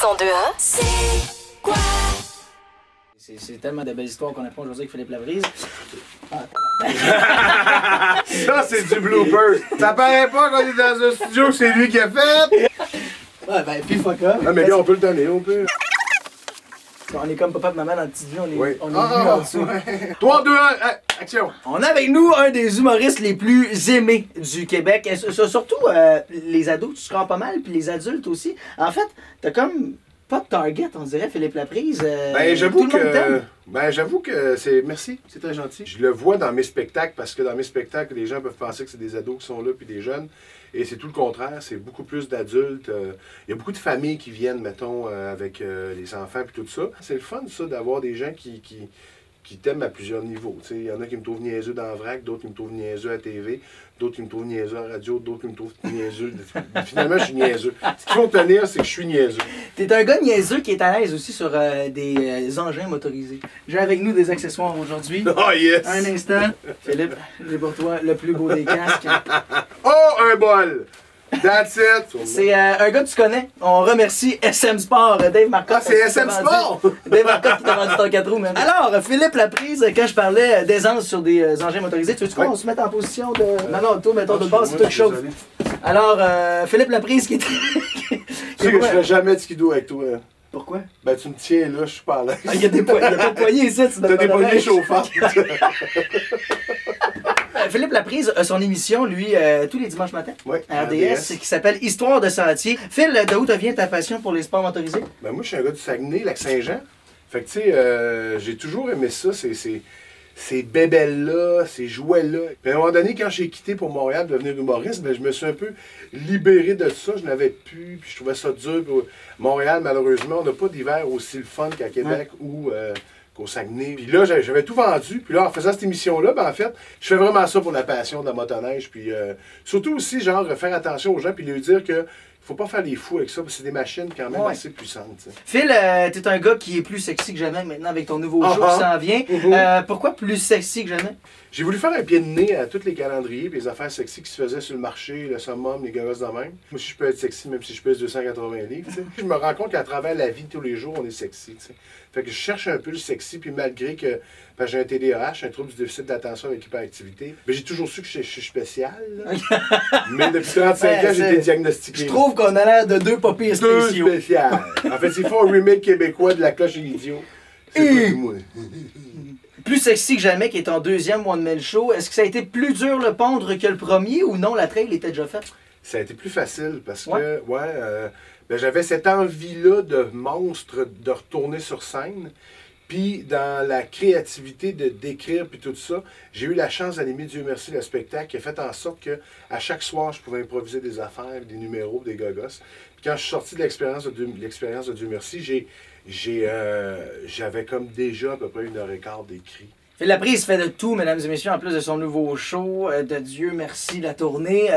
102.1. C'est quoi? C'est tellement de belles histoires qu'on apprend aujourd'hui avec Philippe Labrise. Ça, c'est du blooper. Ça paraît pas qu'on est dans un studio que c'est lui qui a fait. Ouais, ben, puis fuck off. Ah, mais là, on peut le donner, on peut. On est comme papa et maman dans la petite vie, on est, Oui. on est vus en dessous. Ouais. 3, 2, 1, action. On a avec nous un des humoristes les plus aimés du Québec. Et surtout les ados, tu scores pas mal, puis les adultes aussi. En fait, t'as comme pas de target, on dirait, Philippe Laprise. Ben, j'avoue tout le monde t'aime. que c'est... Merci, c'est très gentil. Je le vois dans mes spectacles, parce que dans mes spectacles, les gens peuvent penser que c'est des ados qui sont là, puis des jeunes. Et c'est tout le contraire, c'est beaucoup plus d'adultes. Il y a beaucoup de familles qui viennent, mettons, avec les enfants, puis tout ça. C'est le fun, ça, d'avoir des gens qui t'aiment à plusieurs niveaux. Il y en a qui me trouvent niaiseux dans le vrac, d'autres qui me trouvent niaiseux à la TV, d'autres qui me trouvent niaiseux à la radio, d'autres qui me trouvent niaiseux. Finalement, je suis niaiseux. Ce qu'il faut tenir, c'est que je suis niaiseux. T'es un gars niaiseux qui est à l'aise aussi sur des engins motorisés. J'ai avec nous des accessoires aujourd'hui. Oh yes! Un instant. Philippe, j'ai pour toi le plus beau des casques. Oh, un bol! That's it! C'est un gars que tu connais. On remercie SM Sport, Dave Marcotte. Ah, c'est SM Sport! Dave Marcotte qui t'a vendu ton 4 roues, man. Alors, Philippe Laprise, quand je parlais d'aisance sur des engins motorisés, tu veux qu'on se mette en position de... Non, toi, mettons de base, c'est toi qui chauffe. Alors, Philippe Laprise qui est... Tu sais que je ferais jamais de skido avec toi. Pourquoi? Ben, tu me tiens là, je suis pas à l'aise. Il y a pas de poignées ici, tu T'as des poignées chauffantes. Philippe Laprise a son émission, lui, tous les dimanches matins, Oui, à RDS, qui s'appelle Histoire de sentier. Phil, de où te vient ta passion pour les sports motorisés? Ben, moi, je suis un gars du Saguenay, Lac-Saint-Jean. Fait que, tu sais, j'ai toujours aimé ça, ces bébelles-là, ces jouets-là. Puis à un moment donné, quand j'ai quitté pour Montréal pour devenir humoriste, ben, je me suis un peu libéré de ça. Je n'avais plus, puis je trouvais ça dur. Puis, Montréal, malheureusement, on n'a pas d'hiver aussi le fun qu'à Québec ou qu'au Saguenay. Puis là, j'avais tout vendu. Puis là, en faisant cette émission-là, ben, en fait, je fais vraiment ça pour la passion de la motoneige. Puis surtout aussi, genre, faire attention aux gens, puis leur dire que faut pas faire des fous avec ça, parce que c'est des machines quand même assez puissantes. T'sais. Phil, t'es un gars qui est plus sexy que jamais maintenant avec ton nouveau show qui s'en vient. Pourquoi plus sexy que jamais? J'ai voulu faire un pied de nez à tous les calendriers et les affaires sexy qui se faisaient sur le marché, le summum, les gosses de même. Moi, si je peux être sexy, même si je pèse 280 livres, t'sais. Je me rends compte qu'à travers la vie, tous les jours, on est sexy. T'sais. Fait que je cherche un peu le sexy, puis malgré que j'ai un TDAH, un trouble du déficit d'attention avec hyperactivité, mais j'ai toujours su que je suis spécial. Mais depuis 35 ans, j'ai été diagnostiqué. Je trouve qu'on a l'air de deux pas pires spéciaux. Deux spéciales. En fait, s'il faut un remake québécois de La Cloche et l'Idiot, c'est pas du moi. Plus sexy que jamais, qui est en deuxième One Man Show. Est-ce que ça a été plus dur le pondre que le premier ou non, la trail était déjà faite? Ça a été plus facile parce que, ben, j'avais cette envie-là de monstre de retourner sur scène. Puis dans la créativité de d'écrire puis tout ça, j'ai eu la chance d'animer, Dieu merci, le spectacle qui a fait en sorte que à chaque soir, je pouvais improviser des affaires, des numéros, des gogos. Puis quand je suis sorti de l'expérience de Dieu merci, j'avais comme déjà à peu près 1h15 d'écrit. Phil Laprise fait de tout, mesdames et messieurs, en plus de son nouveau show, de Dieu merci, la tournée.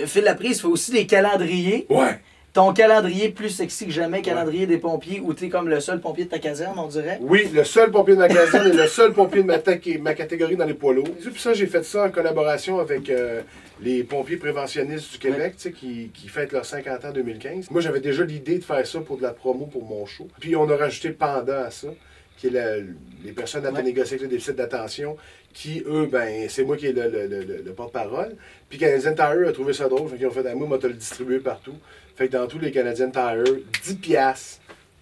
Phil Laprise fait aussi des calendriers. Ouais! Ton calendrier plus sexy que jamais, calendrier des pompiers, où t'es comme le seul pompier de ta caserne, on dirait. Oui, le seul pompier de ma caserne et le seul pompier de ma catégorie dans les poids lourds. Puis ça, j'ai fait ça en collaboration avec les pompiers préventionnistes du Québec, qui fêtent leurs 50 ans en 2015. Moi, j'avais déjà l'idée de faire ça pour de la promo pour mon show. Puis on a rajouté pendant à ça, qui est les personnes à négocier avec le déficit d'attention, qui, eux, ben, c'est moi qui est le porte-parole. Puis Canadian Tire a trouvé ça drôle, fait qu'ils ont fait moi, te le distribuer partout. Fait que dans tous les Canadian Tire, 10$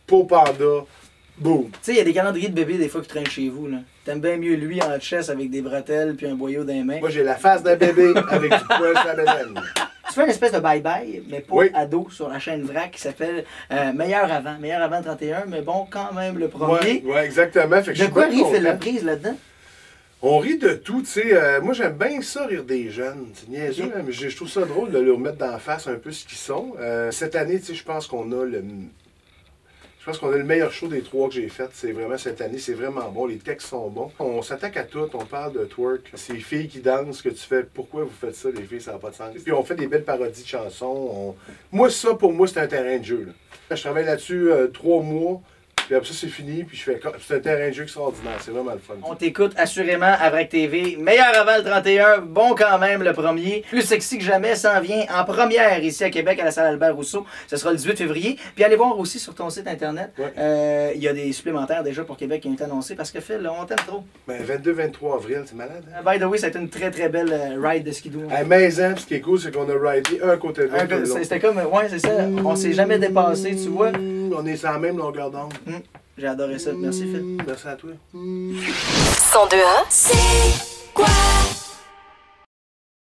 pour Panda, boum! Tu sais, il y a des calendriers de bébé des fois qui traînent chez vous, là. T'aimes bien mieux lui en chess avec des bretelles puis un boyau dans les mains. Moi, j'ai la face d'un bébé avec du poil sur la bedaine. Tu fais une espèce de bye-bye, mais pas ado, sur la chaîne VRAC qui s'appelle Meilleur avant 31, mais bon, quand même le premier. Ouais, exactement. Fait que de quoi rit Phil Laprise là-dedans? On rit de tout, tu sais. Moi, j'aime bien ça, rire des jeunes. C'est niaiseux, hein, mais je trouve ça drôle de leur mettre dans la face un peu ce qu'ils sont. Cette année, tu sais, je pense qu'on a le meilleur show des 3 que j'ai fait. C'est vraiment cette année, c'est vraiment bon. Les textes sont bons. On s'attaque à tout. On parle de twerk. Ces filles qui dansent, que tu fais. Pourquoi vous faites ça, les filles, ça n'a pas de sens. Puis on fait des belles parodies de chansons. Moi, ça, pour moi, c'est un terrain de jeu. Là. Je travaille là-dessus 3 mois. Puis après ça, c'est fini. Puis je fais. C'est un terrain de jeu extraordinaire. C'est vraiment le fun. On t'écoute assurément à Vrac TV. Meilleur avant le 31. Bon quand même le premier. Plus sexy que jamais s'en vient en première ici à Québec à la salle Albert Rousseau. Ce sera le 18 février. Puis allez voir aussi sur ton site internet. Il y a des supplémentaires déjà pour Québec qui ont été annoncés parce que Phil, on t'aime trop. Ben, 22-23 avril, c'est malade. Hein? By the way, ça a été une très très belle ride de skidoo. Mais ce qui est cool, c'est qu'on a ridé un côté de l'autre. C'était comme, ouais, c'est ça. On s'est jamais dépassé, tu vois. On est sur la même longueur d'onde. J'ai adoré ça. Merci, Phil. Merci à toi. 102.1 C'est